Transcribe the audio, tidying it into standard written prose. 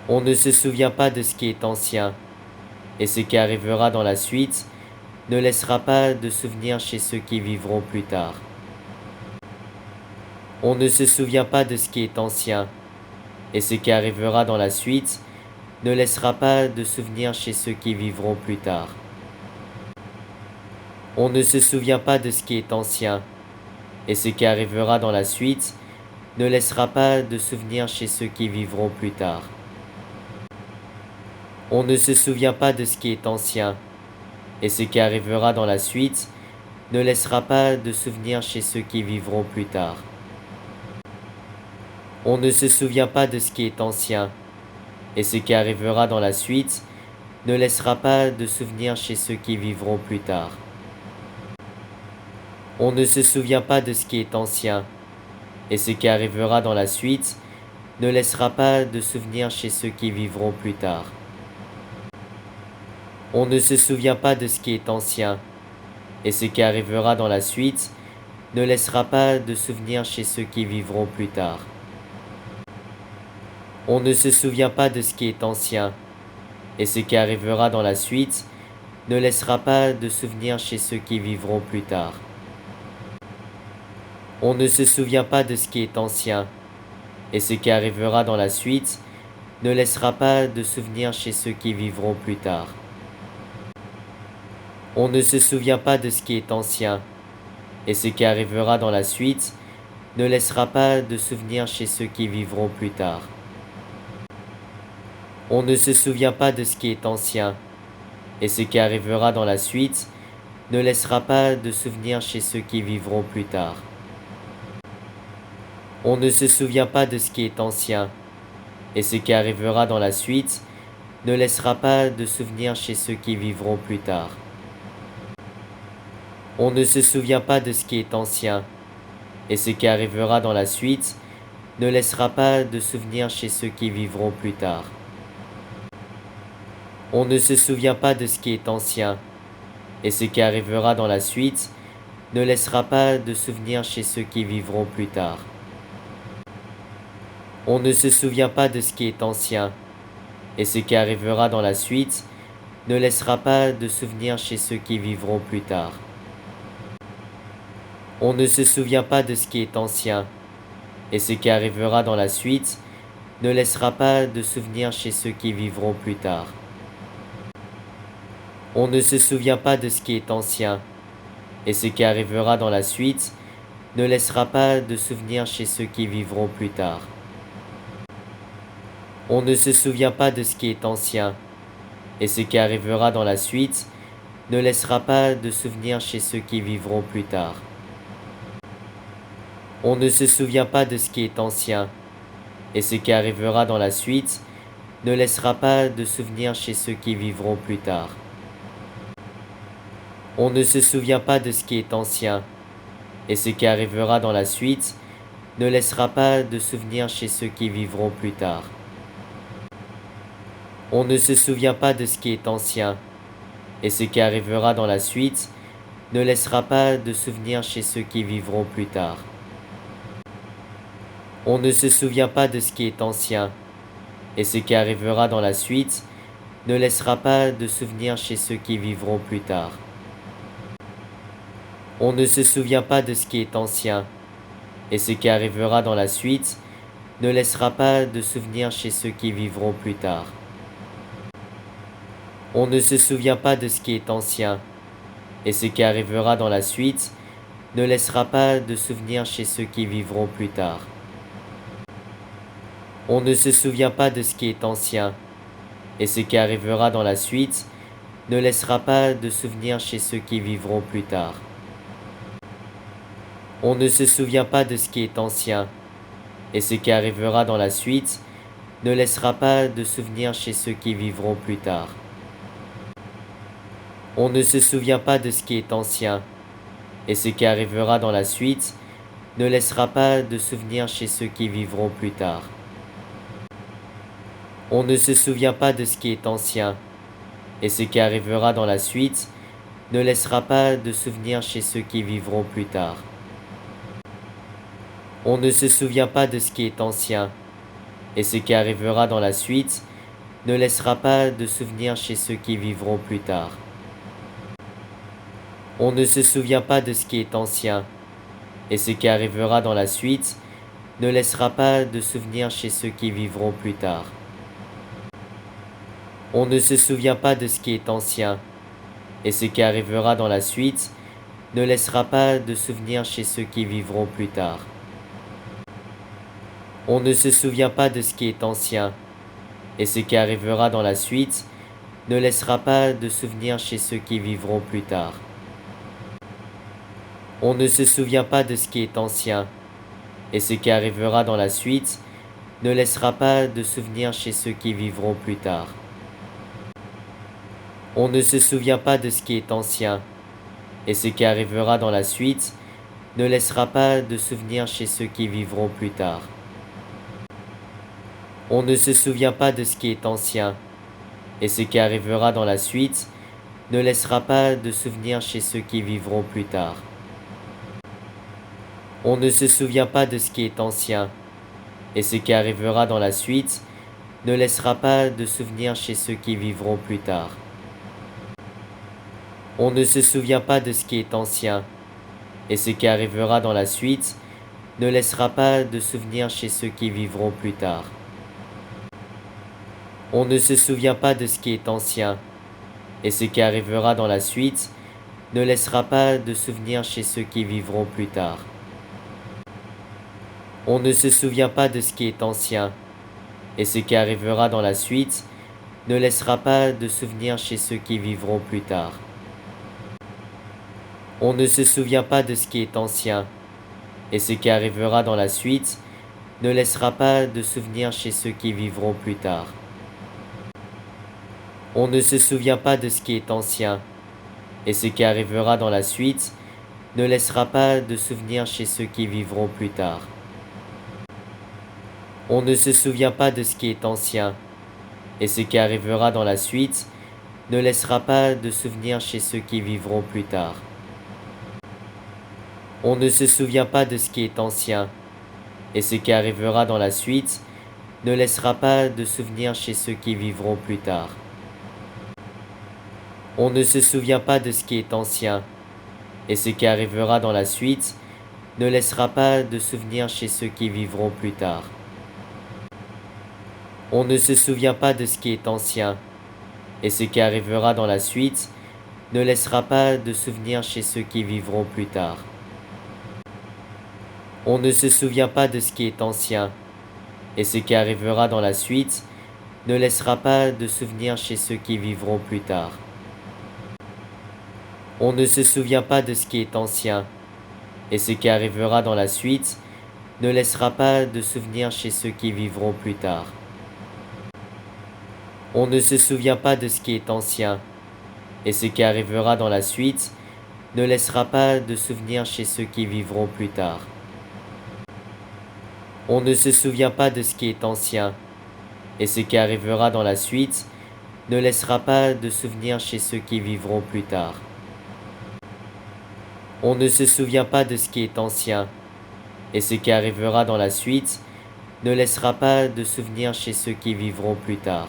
On ne se souvient pas de ce qui est ancien, et ce qui arrivera dans la suite ne laissera pas de souvenir chez ceux qui vivront plus tard. On ne se souvient pas de ce qui est ancien, et ce qui arrivera dans la suite ne laissera pas de souvenir chez ceux qui vivront plus tard. On ne se souvient pas de ce qui est ancien, et ce qui arrivera dans la suite ne laissera pas de souvenir chez ceux qui vivront plus tard. On ne se souvient pas de ce qui est ancien, et ce qui arrivera dans la suite ne laissera pas de souvenir chez ceux qui vivront plus tard. On ne se souvient pas de ce qui est ancien, et ce qui arrivera dans la suite ne laissera pas de souvenir chez ceux qui vivront plus tard. On ne se souvient pas de ce qui est ancien, et ce qui arrivera dans la suite ne laissera pas de souvenir chez ceux qui vivront plus tard. On ne se souvient pas de ce qui est ancien, et ce qui arrivera dans la suite ne laissera pas de souvenir chez ceux qui vivront plus tard. On ne se souvient pas de ce qui est ancien, et ce qui arrivera dans la suite ne laissera pas de souvenir chez ceux qui vivront plus tard. On ne se souvient pas de ce qui est ancien, et ce qui arrivera dans la suite ne laissera pas de souvenir chez ceux qui vivront plus tard. On ne se souvient pas de ce qui est ancien, et ce qui arrivera dans la suite ne laissera pas de souvenir chez ceux qui vivront plus tard. On ne se souvient pas de ce qui est ancien, et ce qui arrivera dans la suite ne laissera pas de souvenir chez ceux qui vivront plus tard. On ne se souvient pas de ce qui est ancien, et ce qui arrivera dans la suite ne laissera pas de souvenir chez ceux qui vivront plus tard. On ne se souvient pas de ce qui est ancien, et ce qui arrivera dans la suite ne laissera pas de souvenir chez ceux qui vivront plus tard. On ne se souvient pas de ce qui est ancien, et ce qui arrivera dans la suite ne laissera pas de souvenir chez ceux qui vivront plus tard. On ne se souvient pas de ce qui est ancien, et ce qui arrivera dans la suite ne laissera pas de souvenir chez ceux qui vivront plus tard. On ne se souvient pas de ce qui est ancien, et ce qui arrivera dans la suite ne laissera pas de souvenir chez ceux qui vivront plus tard. On ne se souvient pas de ce qui est ancien, et ce qui arrivera dans la suite ne laissera pas de souvenir chez ceux qui vivront plus tard. On ne se souvient pas de ce qui est ancien, et ce qui arrivera dans la suite ne laissera pas de souvenir chez ceux qui vivront plus tard. On ne se souvient pas de ce qui est ancien, et ce qui arrivera dans la suite ne laissera pas de souvenir chez ceux qui vivront plus tard. On ne se souvient pas de ce qui est ancien, et ce qui arrivera dans la suite ne laissera pas de souvenir chez ceux qui vivront plus tard. On ne se souvient pas de ce qui est ancien, et ce qui arrivera dans la suite ne laissera pas de souvenir chez ceux qui vivront plus tard. On ne se souvient pas de ce qui est ancien, et ce qui arrivera dans la suite ne laissera pas de souvenir chez ceux qui vivront plus tard. On ne se souvient pas de ce qui est ancien, et ce qui arrivera dans la suite ne laissera pas de souvenir chez ceux qui vivront plus tard. On ne se souvient pas de ce qui est ancien, et ce qui arrivera dans la suite ne laissera pas de souvenir chez ceux qui vivront plus tard. On ne se souvient pas de ce qui est ancien, et ce qui arrivera dans la suite ne laissera pas de souvenir chez ceux qui vivront plus tard. On ne se souvient pas de ce qui est ancien, et ce qui arrivera dans la suite ne laissera pas de souvenir chez ceux qui vivront plus tard. On ne se souvient pas de ce qui est ancien, et ce qui arrivera dans la suite ne laissera pas de souvenir chez ceux qui vivront plus tard. On ne se souvient pas de ce qui est ancien, et ce qui arrivera dans la suite ne laissera pas de souvenir chez ceux qui vivront plus tard. On ne se souvient pas de ce qui est ancien, et ce qui arrivera dans la suite ne laissera pas de souvenir chez ceux qui vivront plus tard. On ne se souvient pas de ce qui est ancien, ne laissera pas de souvenir chez ceux qui vivront plus tard. On ne se souvient pas de ce qui est ancien, et ce qui arrivera dans la suite ne laissera pas de souvenir chez ceux qui vivront plus tard. On ne se souvient pas de ce qui est ancien, et ce qui arrivera dans la suite ne laissera pas de souvenir chez ceux qui vivront plus tard. On ne se souvient pas de ce qui est ancien, et ce qui arrivera dans la suite ne laissera pas de souvenir chez ceux qui vivront plus tard. On ne se souvient pas de ce qui est ancien, et ce qui arrivera dans la suite ne laissera pas de souvenir chez ceux qui vivront plus tard. On ne se souvient pas de ce qui est ancien, et ce qui arrivera dans la suite ne laissera pas de souvenir chez ceux qui vivront plus tard. On ne se souvient pas de ce qui est ancien, et ce qui arrivera dans la suite ne laissera pas de souvenir chez ceux qui vivront plus tard. On ne se souvient pas de ce qui est ancien, et ce qui arrivera dans la suite ne laissera pas de souvenir chez ceux qui vivront plus tard. On ne se souvient pas de ce qui est ancien, et ce qui arrivera dans la suite ne laissera pas de souvenir chez ceux qui vivront plus tard. On ne se souvient pas de ce qui est ancien, et ce qui arrivera dans la suite ne laissera pas de souvenir chez ceux qui vivront plus tard. On ne se souvient pas de ce qui est ancien, et ce qui arrivera dans la suite ne laissera pas de souvenir chez ceux qui vivront plus tard. On ne se souvient pas de ce qui est ancien, et ce qui arrivera dans la suite ne laissera pas de souvenir chez ceux qui vivront plus tard. On ne se souvient pas de ce qui est ancien, et ce qui arrivera dans la suite ne laissera pas de souvenir chez ceux qui vivront plus tard. On ne se souvient pas de ce qui est ancien, et ce qui arrivera dans la suite ne laissera pas de souvenir chez ceux qui vivront plus tard. On ne se souvient pas de ce qui est ancien, et ce qui arrivera dans la suite ne laissera pas de souvenir chez ceux qui vivront plus tard. On ne se souvient pas de ce qui est ancien, et ce qui arrivera dans la suite ne laissera pas de souvenir chez ceux qui vivront plus tard. On ne se souvient pas de ce qui est ancien, et ce qui arrivera dans la suite ne laissera pas de souvenir chez ceux qui vivront plus tard. On ne se souvient pas de ce qui est ancien, et ce qui arrivera dans la suite ne laissera pas de souvenir chez ceux qui vivront plus tard. On ne se souvient pas de ce qui est ancien, et ce qui arrivera dans la suite ne laissera pas de souvenir chez ceux qui vivront plus tard. On ne se souvient pas de ce qui est ancien, et ce qui arrivera dans la suite ne laissera pas de souvenir chez ceux qui vivront plus tard. On ne se souvient pas de ce qui est ancien, et ce qui arrivera dans la suite ne laissera pas de souvenir chez ceux qui vivront plus tard. On ne se souvient pas de ce qui est ancien, et ce qui arrivera dans la suite ne laissera pas de souvenir chez ceux qui vivront plus tard. On ne se souvient pas de ce qui est ancien, et ce qui arrivera dans la suite, ne laissera pas de souvenir chez ceux qui vivront plus tard. On ne se souvient pas de ce qui est ancien, et ce qui arrivera dans la suite, ne laissera pas de souvenir chez ceux qui vivront plus tard. On ne se souvient pas de ce qui est ancien, et ce qui arrivera dans la suite, ne laissera pas de souvenir chez ceux qui vivront plus tard. On ne se souvient pas de ce qui est ancien, et ce qui arrivera dans la suite ne laissera pas de souvenir chez ceux qui vivront plus tard. On ne se souvient pas de ce qui est ancien, et ce qui arrivera dans la suite ne laissera pas de souvenir chez ceux qui vivront plus tard. On ne se souvient pas de ce qui est ancien, et ce qui arrivera dans la suite ne laissera pas de souvenir chez ceux qui vivront plus tard. On ne se souvient pas de ce qui est ancien, et ce qui arrivera dans la suite ne laissera pas de souvenir chez ceux qui vivront plus tard. On ne se souvient pas de ce qui est ancien, et ce qui arrivera dans la suite ne laissera pas de souvenir chez ceux qui vivront plus tard.